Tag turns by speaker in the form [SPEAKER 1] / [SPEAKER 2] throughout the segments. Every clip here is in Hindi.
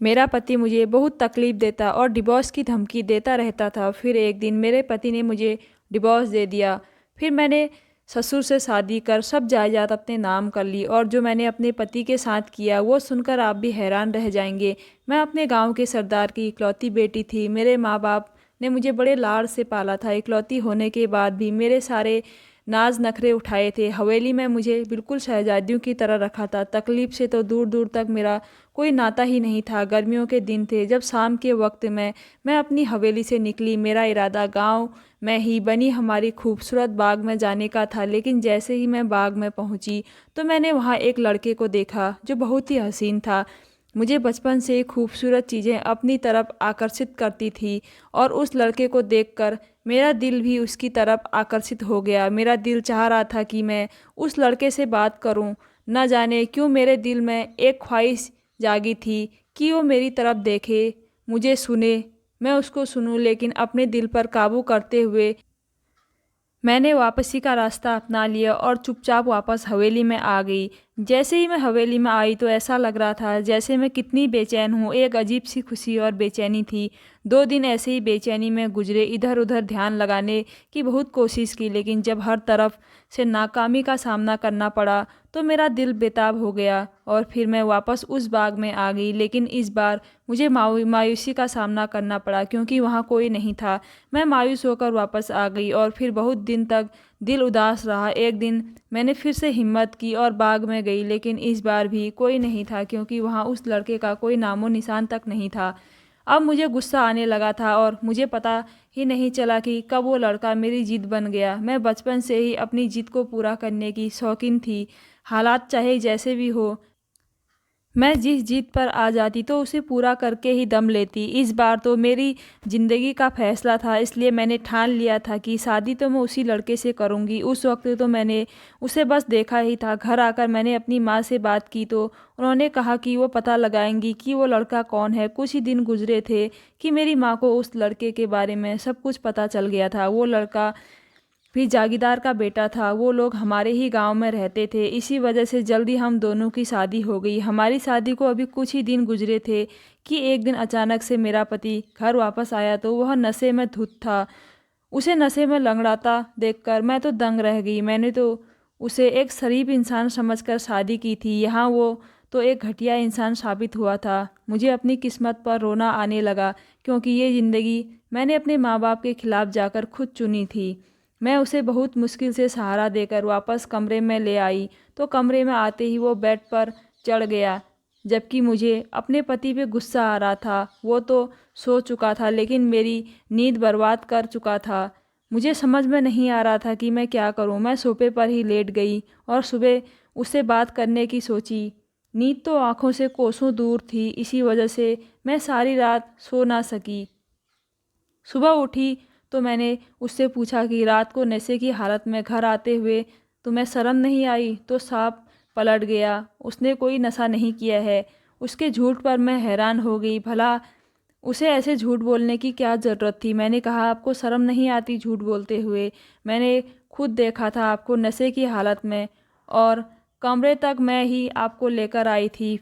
[SPEAKER 1] मेरा पति मुझे बहुत तकलीफ़ देता और डिवोर्स की धमकी देता रहता था। फिर एक दिन मेरे पति ने मुझे डिवोर्स दे दिया। फिर मैंने ससुर से शादी कर सब जायदाद अपने नाम कर ली और जो मैंने अपने पति के साथ किया वो सुनकर आप भी हैरान रह जाएंगे। मैं अपने गांव के सरदार की इकलौती बेटी थी। मेरे माँ बाप ने मुझे बड़े लाड़ से पाला था। इकलौती होने के बाद भी मेरे सारे नाज नखरे उठाए थे। हवेली में मुझे बिल्कुल शहजादियों की तरह रखा था। तकलीफ से तो दूर दूर तक मेरा कोई नाता ही नहीं था। गर्मियों के दिन थे जब शाम के वक्त में मैं अपनी हवेली से निकली। मेरा इरादा गांव में ही बनी हमारी खूबसूरत बाग में जाने का था, लेकिन जैसे ही मैं बाग में पहुंची तो मैंने वहां एक लड़के को देखा जो बहुत ही हसीन था। मुझे बचपन से खूबसूरत चीज़ें अपनी तरफ आकर्षित करती थी और उस लड़के को देखकर मेरा दिल भी उसकी तरफ आकर्षित हो गया। मेरा दिल चाह रहा था कि मैं उस लड़के से बात करूं। न जाने क्यों मेरे दिल में एक ख्वाहिश जागी थी कि वो मेरी तरफ देखे, मुझे सुने, मैं उसको सुनूं। लेकिन अपने दिल पर काबू करते हुए मैंने वापसी का रास्ता अपना लिया और चुपचाप वापस हवेली में आ गई। जैसे ही मैं हवेली में आई तो ऐसा लग रहा था जैसे मैं कितनी बेचैन हूँ। एक अजीब सी खुशी और बेचैनी थी। 2 दिन ऐसे ही बेचैनी में गुजरे। इधर उधर ध्यान लगाने की बहुत कोशिश की, लेकिन जब हर तरफ से नाकामी का सामना करना पड़ा तो मेरा दिल बेताब हो गया और फिर मैं वापस उस बाग में आ गई। लेकिन इस बार मुझे मायूसी का सामना करना पड़ा क्योंकि वहाँ कोई नहीं था। मैं मायूस होकर वापस आ गई और फिर बहुत दिन तक दिल उदास रहा। एक दिन मैंने फिर से हिम्मत की और बाग में गई, लेकिन इस बार भी कोई नहीं था क्योंकि वहाँ उस लड़के का कोई नामो निशान तक नहीं था। अब मुझे गुस्सा आने लगा था और मुझे पता ही नहीं चला कि कब वो लड़का मेरी जिद बन गया। मैं बचपन से ही अपनी जिद को पूरा करने की शौकीन थी। हालात चाहे जैसे भी हो, मैं जिस जीत पर आ जाती तो उसे पूरा करके ही दम लेती। इस बार तो मेरी ज़िंदगी का फैसला था, इसलिए मैंने ठान लिया था कि शादी तो मैं उसी लड़के से करूँगी। उस वक्त तो मैंने उसे बस देखा ही था। घर आकर मैंने अपनी माँ से बात की तो उन्होंने कहा कि वो पता लगाएंगी कि वो लड़का कौन है। कुछ ही दिन गुजरे थे कि मेरी माँ को उस लड़के के बारे में सब कुछ पता चल गया था। वो लड़का भी जागीरदार का बेटा था। वो लोग हमारे ही गांव में रहते थे। इसी वजह से जल्दी हम दोनों की शादी हो गई। हमारी शादी को अभी कुछ ही दिन गुजरे थे कि एक दिन अचानक से मेरा पति घर वापस आया तो वह नशे में धुत था। उसे नशे में लंगड़ाता देखकर मैं तो दंग रह गई। मैंने तो उसे एक शरीफ इंसान समझकर शादी की थी, यहाँ वो तो एक घटिया इंसान साबित हुआ था। मुझे अपनी किस्मत पर रोना आने लगा क्योंकि ये ज़िंदगी मैंने अपने माँ बाप के खिलाफ जाकर खुद चुनी थी। मैं उसे बहुत मुश्किल से सहारा देकर वापस कमरे में ले आई तो कमरे में आते ही वो बेड पर चढ़ गया, जबकि मुझे अपने पति पे गुस्सा आ रहा था। वो तो सो चुका था लेकिन मेरी नींद बर्बाद कर चुका था। मुझे समझ में नहीं आ रहा था कि मैं क्या करूं। मैं सोफे पर ही लेट गई और सुबह उससे बात करने की सोची। नींद तो आंखों से कोसों दूर थी, इसी वजह से मैं सारी रात सो ना सकी। सुबह उठी तो मैंने उससे पूछा कि रात को नशे की हालत में घर आते हुए तुम्हें शर्म नहीं आई? तो साफ पलट गया, उसने कोई नशा नहीं किया है। उसके झूठ पर मैं हैरान हो गई। भला उसे ऐसे झूठ बोलने की क्या ज़रूरत थी? मैंने कहा, आपको शर्म नहीं आती झूठ बोलते हुए? मैंने खुद देखा था आपको नशे की हालत में और कमरे तक मैं ही आपको लेकर आई थी।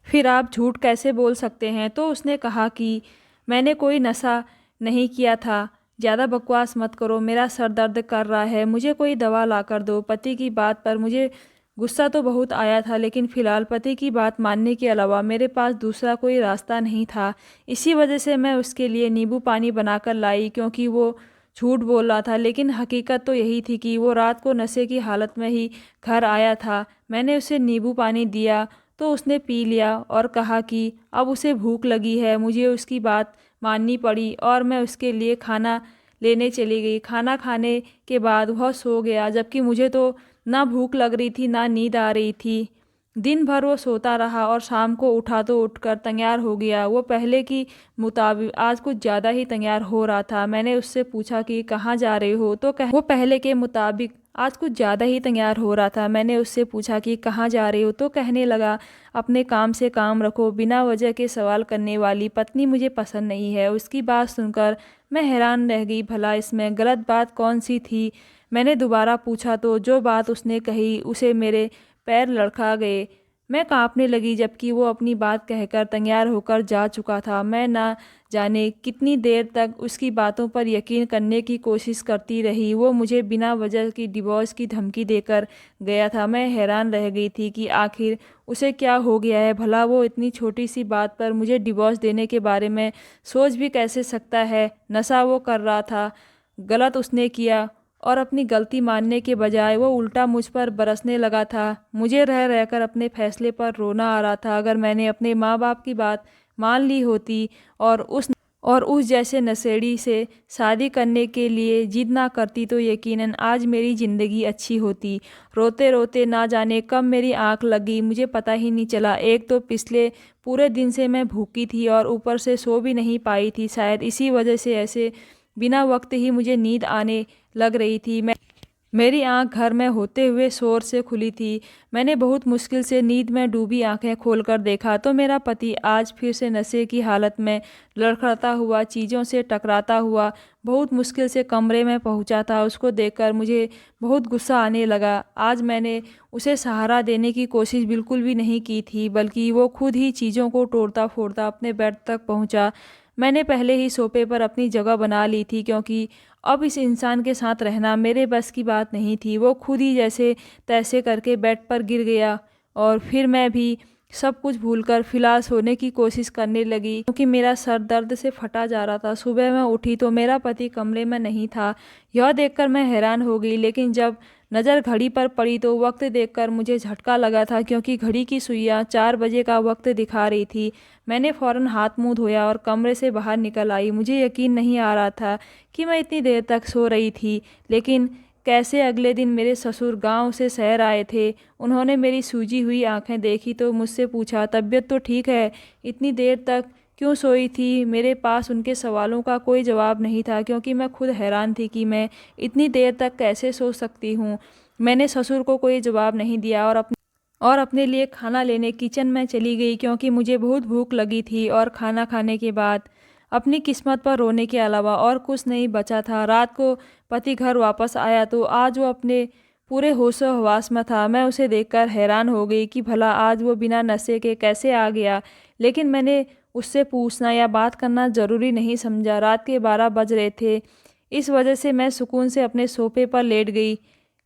[SPEAKER 1] फिर आप झूठ कैसे बोल सकते हैं? तो उसने कहा कि मैंने कोई नशा नहीं किया था। ज़्यादा बकवास मत करो, मेरा सर दर्द कर रहा है, मुझे कोई दवा ला कर दो। पति की बात पर मुझे गुस्सा तो बहुत आया था, लेकिन फ़िलहाल पति की बात मानने के अलावा मेरे पास दूसरा कोई रास्ता नहीं था। इसी वजह से मैं उसके लिए नींबू पानी बनाकर लाई क्योंकि वो झूठ बोल रहा था, लेकिन हकीकत तो यही थी कि वो रात को नशे की हालत में ही घर आया था। मैंने उसे नींबू पानी दिया तो उसने पी लिया और कहा कि अब उसे भूख लगी है। मुझे उसकी बात माननी पड़ी और मैं उसके लिए खाना लेने चली गई। खाना खाने के बाद वह सो गया, जबकि मुझे तो ना भूख लग रही थी ना नींद आ रही थी। दिन भर वो सोता रहा और शाम को उठा तो उठकर तैयार हो गया। वो पहले की मुताबिक आज कुछ ज़्यादा ही तैयार हो रहा था। मैंने उससे पूछा कि कहाँ जा रहे हो? तो वो पहले के मुताबिक आज कुछ ज़्यादा ही तैयार हो रहा था। मैंने उससे पूछा कि कहाँ जा रहे हो? तो कहने लगा, अपने काम से काम रखो, बिना वजह के सवाल करने वाली पत्नी मुझे पसंद नहीं है। उसकी बात सुनकर मैं हैरान रह गई। भला इसमें गलत बात कौन सी थी? मैंने दोबारा पूछा तो जो बात उसने कही उसे मेरे पैर लड़खड़ा गए। मैं काँपने लगी जबकि वो अपनी बात कहकर तैयार होकर जा चुका था। मैं ना जाने कितनी देर तक उसकी बातों पर यकीन करने की कोशिश करती रही। वो मुझे बिना वजह की डिवोर्स की धमकी देकर गया था। मैं हैरान रह गई थी कि आखिर उसे क्या हो गया है। भला वो इतनी छोटी सी बात पर मुझे डिवोर्स देने के बारे में सोच भी कैसे सकता है। नशा वो कर रहा था, गलत उसने किया और अपनी गलती मानने के बजाय वो उल्टा मुझ पर बरसने लगा था। मुझे रह रहकर अपने फैसले पर रोना आ रहा था। अगर मैंने अपने माँ बाप की बात मान ली होती और उस जैसे नशेड़ी से शादी करने के लिए जिद ना करती तो यकीनन आज मेरी ज़िंदगी अच्छी होती। रोते रोते ना जाने कब मेरी आंख लगी मुझे पता ही नहीं चला। एक तो पिछले पूरे दिन से मैं भूखी थी और ऊपर से सो भी नहीं पाई थी। शायद इसी वजह से ऐसे बिना वक्त ही मुझे नींद आने लग रही थी। मेरी आंख घर में होते हुए शोर से खुली थी। मैंने बहुत मुश्किल से नींद में डूबी आंखें खोलकर देखा तो मेरा पति आज फिर से नशे की हालत में लड़खड़ाता हुआ, चीज़ों से टकराता हुआ बहुत मुश्किल से कमरे में पहुंचा था। उसको देखकर मुझे बहुत गुस्सा आने लगा। आज मैंने उसे सहारा देने की कोशिश बिल्कुल भी नहीं की थी, बल्कि वो खुद ही चीज़ों को तोड़ता फोड़ता अपने बेड तक पहुंचा। मैंने पहले ही सोफे पर अपनी जगह बना ली थी क्योंकि अब इस इंसान के साथ रहना मेरे बस की बात नहीं थी। वो खुद ही जैसे तैसे करके बेड पर गिर गया और फिर मैं भी सब कुछ भूलकर फ़िलहाल सोने की कोशिश करने लगी क्योंकि मेरा सर दर्द से फटा जा रहा था। सुबह मैं उठी तो मेरा पति कमरे में नहीं था। यह देखकर मैं हैरान हो गई, लेकिन जब नज़र घड़ी पर पड़ी तो वक्त देखकर मुझे झटका लगा था क्योंकि घड़ी की सुइयां 4 बजे का वक्त दिखा रही थी। मैंने फ़ौरन हाथ मुंह धोया और कमरे से बाहर निकल आई। मुझे यकीन नहीं आ रहा था कि मैं इतनी देर तक सो रही थी। लेकिन कैसे अगले दिन मेरे ससुर गांव से शहर आए थे। उन्होंने मेरी सूजी हुई आंखें देखी तो मुझसे पूछा, तबीयत तो ठीक है, इतनी देर तक क्यों सोई थी। मेरे पास उनके सवालों का कोई जवाब नहीं था क्योंकि मैं खुद हैरान थी कि मैं इतनी देर तक कैसे सो सकती हूँ। मैंने ससुर को कोई जवाब नहीं दिया और अपने लिए खाना लेने किचन में चली गई क्योंकि मुझे बहुत भूख लगी थी और खाना खाने के बाद अपनी किस्मत पर रोने के अलावा और कुछ नहीं बचा था। रात को पति घर वापस आया तो आज वो अपने पूरे होशो हवास में था। मैं उसे देखकर हैरान हो गई कि भला आज वो बिना नशे के कैसे आ गया, लेकिन मैंने उससे पूछना या बात करना ज़रूरी नहीं समझा। रात के 12 बज रहे थे, इस वजह से मैं सुकून से अपने सोफे पर लेट गई,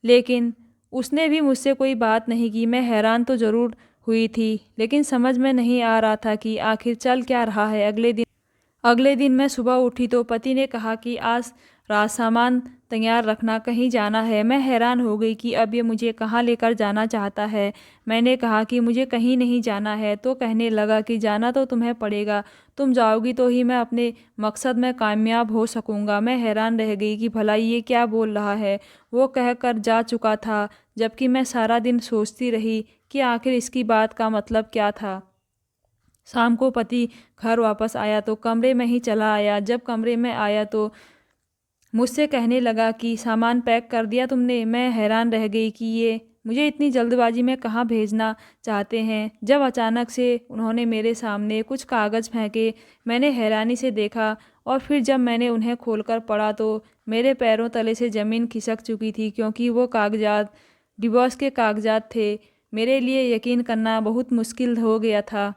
[SPEAKER 1] लेकिन उसने भी मुझसे कोई बात नहीं की। मैं हैरान तो ज़रूर हुई थी, लेकिन समझ में नहीं आ रहा था कि आखिर चल क्या रहा है। अगले दिन मैं सुबह उठी तो पति ने कहा कि आज रात सामान तैयार रखना, कहीं जाना है। मैं हैरान हो गई कि अब ये मुझे कहाँ लेकर जाना चाहता है। मैंने कहा कि मुझे कहीं नहीं जाना है तो कहने लगा कि जाना तो तुम्हें पड़ेगा, तुम जाओगी तो ही मैं अपने मकसद में कामयाब हो सकूँगा। मैं हैरान रह गई कि भला ये क्या बोल रहा है। वो कहकर जा चुका था जबकि मैं सारा दिन सोचती रही कि आखिर इसकी बात का मतलब क्या था। शाम को पति घर वापस आया तो कमरे में ही चला आया। जब कमरे में आया तो मुझसे कहने लगा कि सामान पैक कर दिया तुमने। मैं हैरान रह गई कि ये मुझे इतनी जल्दबाजी में कहाँ भेजना चाहते हैं। जब अचानक से उन्होंने मेरे सामने कुछ कागज़ फेंके, मैंने हैरानी से देखा और फिर जब मैंने उन्हें खोलकर पढ़ा तो मेरे पैरों तले से ज़मीन खिसक चुकी थी क्योंकि वो कागजात डिवोर्स के कागजात थे। मेरे लिए यकीन करना बहुत मुश्किल हो गया था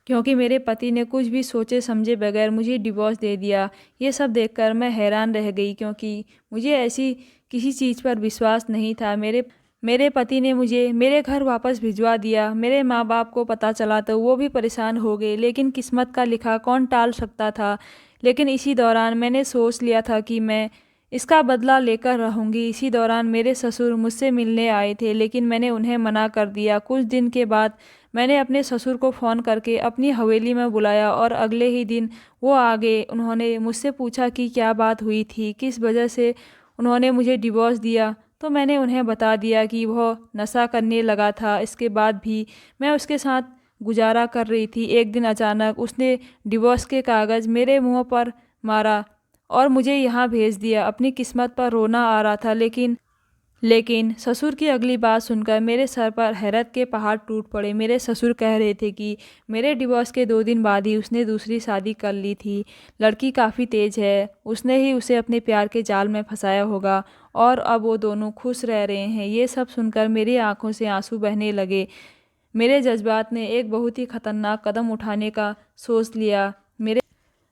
[SPEAKER 1] क्योंकि मेरे पति ने कुछ भी सोचे समझे बगैर मुझे डिवोर्स दे दिया। ये सब देखकर मैं हैरान रह गई क्योंकि मुझे ऐसी किसी चीज़ पर विश्वास नहीं था। मेरे पति ने मुझे मेरे घर वापस भिजवा दिया। मेरे माँ बाप को पता चला तो वो भी परेशान हो गए, लेकिन किस्मत का लिखा कौन टाल सकता था। लेकिन इसी दौरान मैंने सोच लिया था कि मैं इसका बदला लेकर रहूँगी। इसी दौरान मेरे ससुर मुझसे मिलने आए थे, लेकिन मैंने उन्हें मना कर दिया। कुछ दिन के बाद मैंने अपने ससुर को फ़ोन करके अपनी हवेली में बुलाया और अगले ही दिन वो आ गए। उन्होंने मुझसे पूछा कि क्या बात हुई थी, किस वजह से उन्होंने मुझे डिवोर्स दिया। तो मैंने उन्हें बता दिया कि वह नशा करने लगा था। इसके बाद भी मैं उसके साथ गुजारा कर रही थी। एक दिन अचानक उसने डिवोर्स के कागज़ मेरे मुंह पर मारा और मुझे यहाँ भेज दिया। अपनी किस्मत पर रोना आ रहा था, लेकिन लेकिन ससुर की अगली बात सुनकर मेरे सर पर हैरत के पहाड़ टूट पड़े। मेरे ससुर कह रहे थे कि मेरे डिवोर्स के 2 दिन बाद ही उसने दूसरी शादी कर ली थी। लड़की काफ़ी तेज़ है, उसने ही उसे अपने प्यार के जाल में फंसाया होगा और अब वो दोनों खुश रह रहे हैं। ये सब सुनकर मेरी आंखों से आंसू बहने लगे। मेरे जज्बात ने एक बहुत ही खतरनाक कदम उठाने का सोच लिया।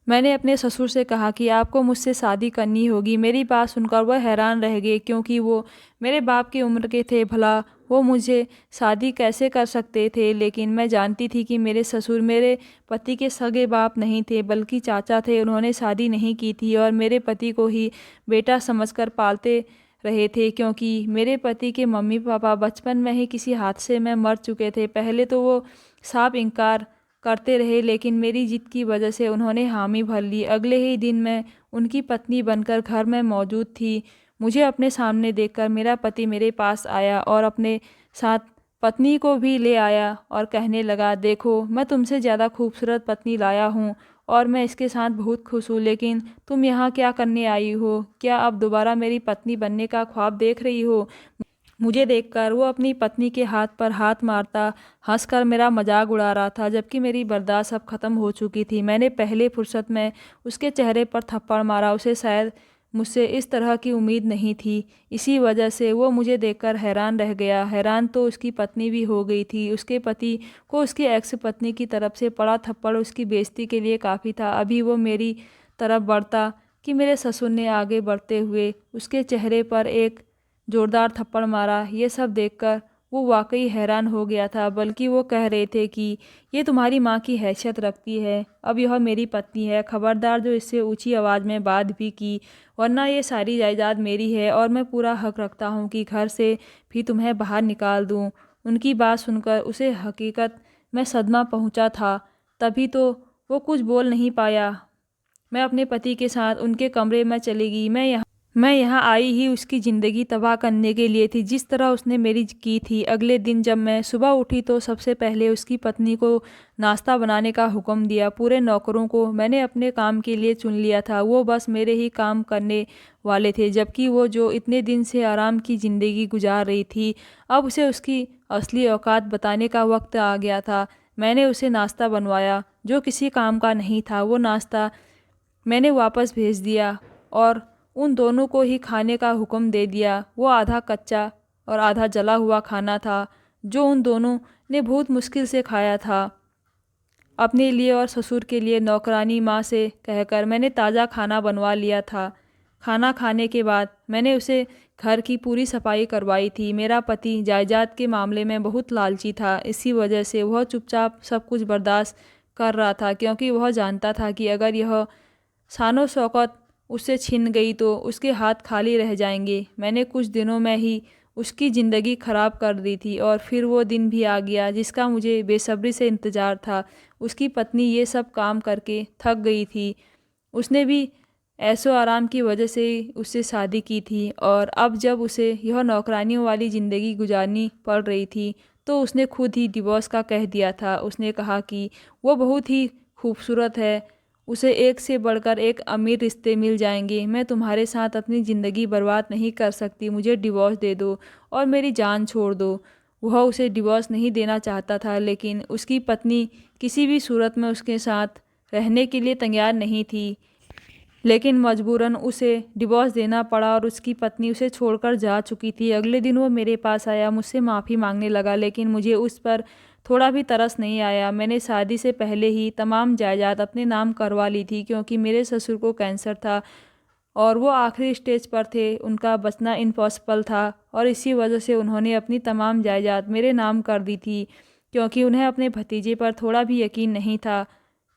[SPEAKER 1] मैंने अपने ससुर से कहा कि आपको मुझसे शादी करनी होगी। मेरी बात सुनकर वह हैरान रह गए, क्योंकि वो मेरे बाप की उम्र के थे। भला वो मुझे शादी कैसे कर सकते थे? लेकिन मैं जानती थी कि मेरे ससुर मेरे पति के सगे बाप नहीं थे, बल्कि चाचा थे। उन्होंने शादी नहीं की थी और मेरे पति को ही बेटा समझकर पालते रहे थे, क्योंकि मेरे पति के मम्मी पापा बचपन में ही किसी हादसे में मर चुके थे। पहले तो वो साफ इनकार करते रहे, लेकिन मेरी जिद की वजह से उन्होंने हामी भर ली। अगले ही दिन मैं उनकी पत्नी बनकर घर में मौजूद थी। मुझे अपने सामने देखकर मेरा पति मेरे पास आया और अपने साथ पत्नी को भी ले आया और कहने लगा, देखो मैं तुमसे ज़्यादा खूबसूरत पत्नी लाया हूँ और मैं इसके साथ बहुत खुश हूँ। लेकिन तुम यहाँ क्या करने आई हो? क्या अब दोबारा मेरी पत्नी बनने का ख्वाब देख रही हो? मुझे देखकर वो अपनी पत्नी के हाथ पर हाथ मारता हंसकर मेरा मजाक उड़ा रहा था, जबकि मेरी बर्दाश्त अब ख़त्म हो चुकी थी। मैंने पहले फुर्सत में उसके चेहरे पर थप्पड़ मारा। उसे शायद मुझसे इस तरह की उम्मीद नहीं थी। इसी वजह से वो मुझे देखकर हैरान रह गया। हैरान तो उसकी पत्नी भी हो गई थी। उसके पति को उसकी एक्स पत्नी की तरफ से पड़ा थप्पड़ उसकी बेइज्जती के लिए काफ़ी था। अभी वो मेरी तरफ बढ़ता कि मेरे ससुर ने आगे बढ़ते हुए उसके चेहरे पर एक जोरदार थप्पड़ मारा। ये सब देखकर वो वाकई हैरान हो गया था, बल्कि वो कह रहे थे कि ये तुम्हारी माँ की हैसियत रखती है, अब यह मेरी पत्नी है, खबरदार जो इससे ऊंची आवाज़ में बात भी की, वरना ये सारी जायदाद मेरी है और मैं पूरा हक रखता हूँ कि घर से भी तुम्हें बाहर निकाल दूँ। उनकी बात सुनकर उसे हकीकत में सदमा पहुँचा था, तभी तो वो कुछ बोल नहीं पाया। मैं अपने पति के साथ उनके कमरे में चली गई। मैं यहाँ आई ही उसकी ज़िंदगी तबाह करने के लिए थी, जिस तरह उसने मेरी की थी। अगले दिन जब मैं सुबह उठी तो सबसे पहले उसकी पत्नी को नाश्ता बनाने का हुक्म दिया। पूरे नौकरों को मैंने अपने काम के लिए चुन लिया था, वो बस मेरे ही काम करने वाले थे। जबकि वो जो इतने दिन से आराम की ज़िंदगी गुजार रही थी, अब उसे उसकी असली औकात बताने का वक्त आ गया था। मैंने उसे नाश्ता बनवाया जो किसी काम का नहीं था। वो नाश्ता मैंने वापस भेज दिया और उन दोनों को ही खाने का हुक्म दे दिया। वो आधा कच्चा और आधा जला हुआ खाना था, जो उन दोनों ने बहुत मुश्किल से खाया था। अपने लिए और ससुर के लिए नौकरानी माँ से कहकर मैंने ताज़ा खाना बनवा लिया था। खाना खाने के बाद मैंने उसे घर की पूरी सफाई करवाई थी। मेरा पति जायदाद के मामले में बहुत लालची था, इसी वजह से वह चुपचाप सब कुछ बर्दाश्त कर रहा था, क्योंकि वह जानता था कि अगर यह शानो शौकत उससे छिन गई तो उसके हाथ खाली रह जाएंगे। मैंने कुछ दिनों में ही उसकी ज़िंदगी ख़राब कर दी थी और फिर वो दिन भी आ गया जिसका मुझे बेसब्री से इंतज़ार था। उसकी पत्नी ये सब काम करके थक गई थी। उसने भी ऐशो आराम की वजह से ही उससे शादी की थी और अब जब उसे यह नौकरानियों वाली ज़िंदगी गुजारनी पड़ रही थी तो उसने खुद ही डिवोर्स का कह दिया था। उसने कहा कि वो बहुत ही खूबसूरत है, उसे एक से बढ़कर एक अमीर रिश्ते मिल जाएंगे। मैं तुम्हारे साथ अपनी ज़िंदगी बर्बाद नहीं कर सकती, मुझे डिवोर्स दे दो और मेरी जान छोड़ दो। वह उसे डिवोर्स नहीं देना चाहता था, लेकिन उसकी पत्नी किसी भी सूरत में उसके साथ रहने के लिए तैयार नहीं थी। लेकिन मजबूरन उसे डिवोर्स देना पड़ा और उसकी पत्नी उसे छोड़कर जा चुकी थी। अगले दिन वो मेरे पास आया, मुझसे माफ़ी मांगने लगा, लेकिन मुझे उस पर थोड़ा भी तरस नहीं आया। मैंने शादी से पहले ही तमाम जायदाद अपने नाम करवा ली थी, क्योंकि मेरे ससुर को कैंसर था और वो आखिरी स्टेज पर थे, उनका बचना इम्पॉसिबल था और इसी वजह से उन्होंने अपनी तमाम जायदाद मेरे नाम कर दी थी, क्योंकि उन्हें अपने भतीजे पर थोड़ा भी यकीन नहीं था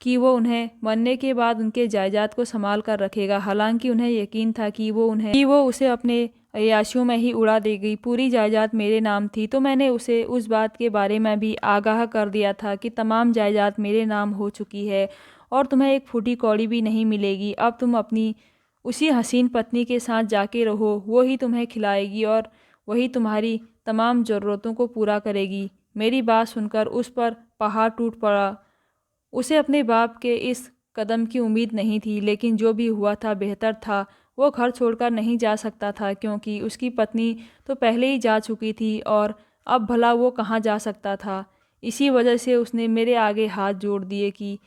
[SPEAKER 1] कि वो उन्हें मरने के बाद उनके जायदाद को संभाल कर रखेगा। हालांकि उन्हें यकीन था कि वो उसे अपने अय्याशियों में ही उड़ा देगी। पूरी जायदाद मेरे नाम थी, तो मैंने उसे उस बात के बारे में भी आगाह कर दिया था कि तमाम जायदाद मेरे नाम हो चुकी है और तुम्हें एक फूटी कौड़ी भी नहीं मिलेगी। अब तुम अपनी उसी हसीन पत्नी के साथ जाके रहो, वो ही तुम्हें खिलाएगी और वही तुम्हारी तमाम ज़रूरतों को पूरा करेगी। मेरी बात सुनकर उस पर पहाड़ टूट पड़ा। उसे अपने बाप के इस कदम की उम्मीद नहीं थी, लेकिन जो भी हुआ था बेहतर था। वो घर छोड़कर नहीं जा सकता था क्योंकि उसकी पत्नी तो पहले ही जा चुकी थी और अब भला वो कहाँ जा सकता था। इसी वजह से उसने मेरे आगे हाथ जोड़ दिए कि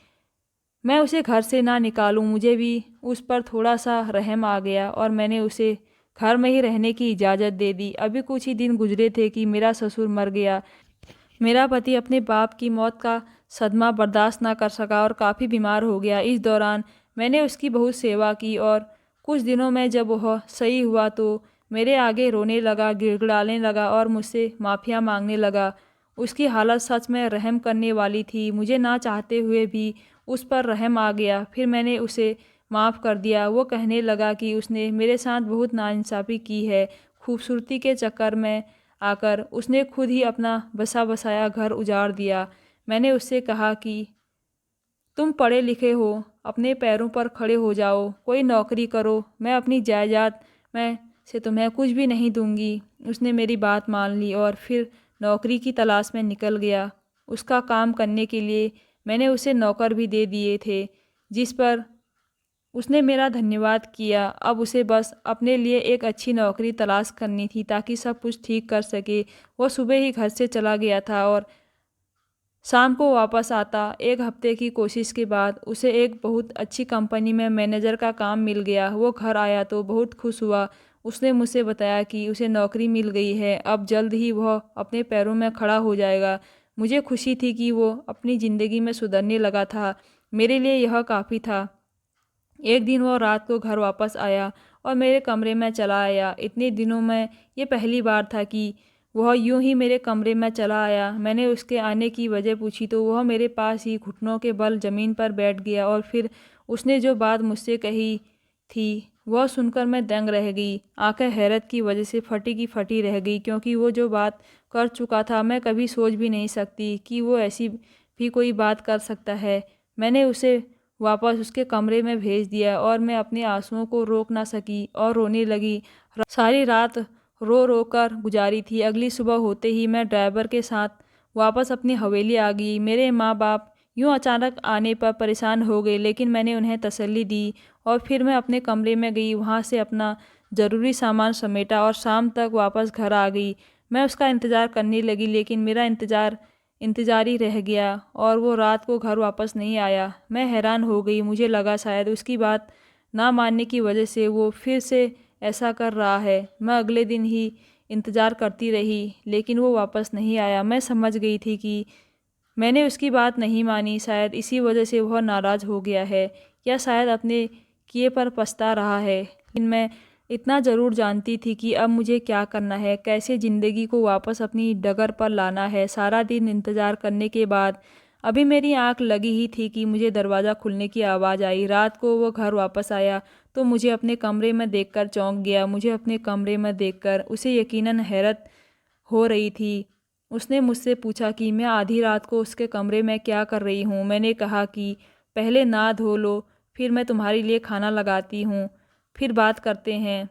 [SPEAKER 1] मैं उसे घर से ना निकालूं। मुझे भी उस पर थोड़ा सा रहम आ गया और मैंने उसे घर में ही रहने की इजाज़त दे दी। अभी कुछ ही दिन गुजरे थे कि मेरा ससुर मर गया। मेरा पति अपने बाप की मौत का सदमा बर्दाश्त ना कर सका और काफ़ी बीमार हो गया। इस दौरान मैंने उसकी बहुत सेवा की और कुछ दिनों में जब वह सही हुआ तो मेरे आगे रोने लगा, गिड़गिड़ाने लगा और मुझसे माफ़िया मांगने लगा। उसकी हालत सच में रहम करने वाली थी। मुझे ना चाहते हुए भी उस पर रहम आ गया। फिर मैंने उसे माफ़ कर दिया। वो कहने लगा कि उसने मेरे साथ बहुत नाइंसाफ़ी की है। खूबसूरती के चक्कर में आकर उसने खुद ही अपना बसा बसाया घर उजाड़ दिया। मैंने उससे कहा कि तुम पढ़े लिखे हो, अपने पैरों पर खड़े हो जाओ, कोई नौकरी करो, मैं अपनी जायदाद में से तुम्हें कुछ भी नहीं दूंगी। उसने मेरी बात मान ली और फिर नौकरी की तलाश में निकल गया। उसका काम करने के लिए मैंने उसे नौकर भी दे दिए थे, जिस पर उसने मेरा धन्यवाद किया। अब उसे बस अपने लिए एक अच्छी नौकरी तलाश करनी थी ताकि सब कुछ ठीक कर सके। वो सुबह ही घर से चला गया था और शाम को वापस आता। एक हफ्ते की कोशिश के बाद उसे एक बहुत अच्छी कंपनी में मैनेजर का काम मिल गया। वो घर आया तो बहुत खुश हुआ। उसने मुझसे बताया कि उसे नौकरी मिल गई है, अब जल्द ही वह अपने पैरों में खड़ा हो जाएगा। मुझे खुशी थी कि वो अपनी ज़िंदगी में सुधरने लगा था। मेरे लिए यह काफ़ी था। एक दिन वो रात को घर वापस आया और मेरे कमरे में चला आया। इतने दिनों में ये पहली बार था कि वह यूं ही मेरे कमरे में चला आया। मैंने उसके आने की वजह पूछी तो वह मेरे पास ही घुटनों के बल ज़मीन पर बैठ गया और फिर उसने जो बात मुझसे कही थी वह सुनकर मैं दंग रह गई। आंखें हैरत की वजह से फटी की फटी रह गई क्योंकि वो जो बात कर चुका था मैं कभी सोच भी नहीं सकती कि वो ऐसी भी कोई बात कर सकता है। मैंने उसे वापस उसके कमरे में भेज दिया और मैं अपने आंसुओं को रोक ना सकी और रोने लगी। सारी रात रो रो कर गुजारी थी। अगली सुबह होते ही मैं ड्राइवर के साथ वापस अपनी हवेली आ गई। मेरे माँ बाप यूँ अचानक आने पर परेशान हो गए, लेकिन मैंने उन्हें तसल्ली दी और फिर मैं अपने कमरे में गई। वहाँ से अपना ज़रूरी सामान समेटा और शाम तक वापस घर आ गई। मैं उसका इंतज़ार करने लगी, लेकिन मेरा इंतज़ार ही रह गया और वो रात को घर वापस नहीं आया। मैं हैरान हो गई। मुझे लगा शायद उसकी बात ना मानने की वजह से वो फिर से ऐसा कर रहा है। मैं अगले दिन ही इंतज़ार करती रही, लेकिन वो वापस नहीं आया। मैं समझ गई थी कि मैंने उसकी बात नहीं मानी। शायद इसी वजह से वह नाराज़ हो गया है या शायद अपने किए पर पछता रहा है। लेकिन मैं इतना ज़रूर जानती थी कि अब मुझे क्या करना है, कैसे ज़िंदगी को वापस अपनी डगर पर लाना है। सारा दिन इंतज़ार करने के बाद अभी मेरी आंख लगी ही थी कि मुझे दरवाज़ा खुलने की आवाज़ आई। रात को वो घर वापस आया तो मुझे अपने कमरे में देखकर चौंक गया। मुझे अपने कमरे में देखकर उसे यकीनन हैरत हो रही थी। उसने मुझसे पूछा कि मैं आधी रात को उसके कमरे में क्या कर रही हूँ। मैंने कहा कि पहले नहा धो लो, फिर मैं तुम्हारे लिए खाना लगाती हूँ, फिर बात करते हैं।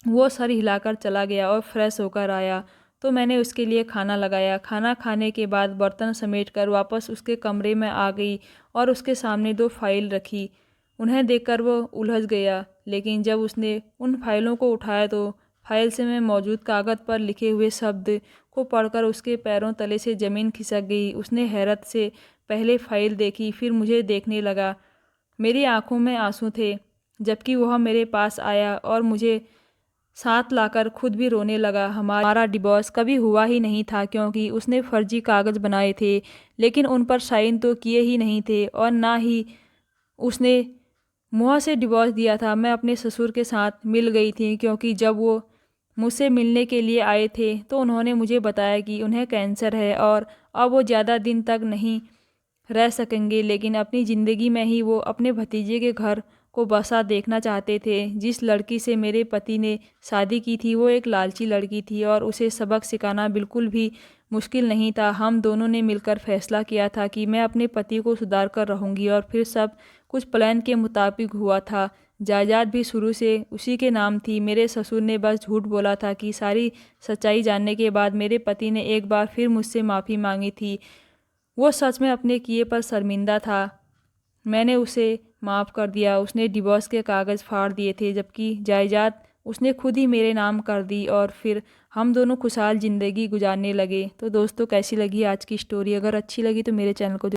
[SPEAKER 1] वो सर हिलाकर चला गया और फ्रेश होकर आया तो मैंने उसके लिए खाना लगाया। खाना खाने के बाद बर्तन समेटकर वापस उसके कमरे में आ गई और उसके सामने 2 फाइल रखी। उन्हें देखकर वो उलझ गया, लेकिन जब उसने उन फाइलों को उठाया तो फाइल से में मौजूद कागज़ पर लिखे हुए शब्द को पढ़कर उसके पैरों तले से ज़मीन खिसक गई। उसने हैरत से पहले फाइल देखी, फिर मुझे देखने लगा। मेरी आंखों में आंसू थे, जबकि वह मेरे पास आया और मुझे साथ लाकर खुद भी रोने लगा। हमारा डिवोर्स कभी हुआ ही नहीं था क्योंकि उसने फर्जी कागज़ बनाए थे, लेकिन उन पर साइन तो किए ही नहीं थे और ना ही उसने मुँह से डिवोर्स दिया था। मैं अपने ससुर के साथ मिल गई थी क्योंकि जब वो मुझसे मिलने के लिए आए थे तो उन्होंने मुझे बताया कि उन्हें कैंसर है और अब वो ज़्यादा दिन तक नहीं रह सकेंगे, लेकिन अपनी ज़िंदगी में ही वो अपने भतीजे के घर को बसा देखना चाहते थे। जिस लड़की से मेरे पति ने शादी की थी वो एक लालची लड़की थी और उसे सबक सिखाना बिल्कुल भी मुश्किल नहीं था। हम दोनों ने मिलकर फैसला किया था कि मैं अपने पति को सुधार कर रहूँगी और फिर सब कुछ प्लान के मुताबिक हुआ था। जायदाद भी शुरू से उसी के नाम थी। मेरे ससुर ने बस झूठ बोला था कि सारी सच्चाई जानने के बाद मेरे पति ने एक बार फिर मुझसे माफ़ी मांगी थी। वो सच में अपने किए पर शर्मिंदा था। मैंने उसे माफ़ कर दिया। उसने डिवोर्स के कागज़ फाड़ दिए थे, जबकि जायदाद उसने खुद ही मेरे नाम कर दी और फिर हम दोनों खुशहाल ज़िंदगी गुजारने लगे। तो दोस्तों, कैसी लगी आज की स्टोरी? अगर अच्छी लगी तो मेरे चैनल को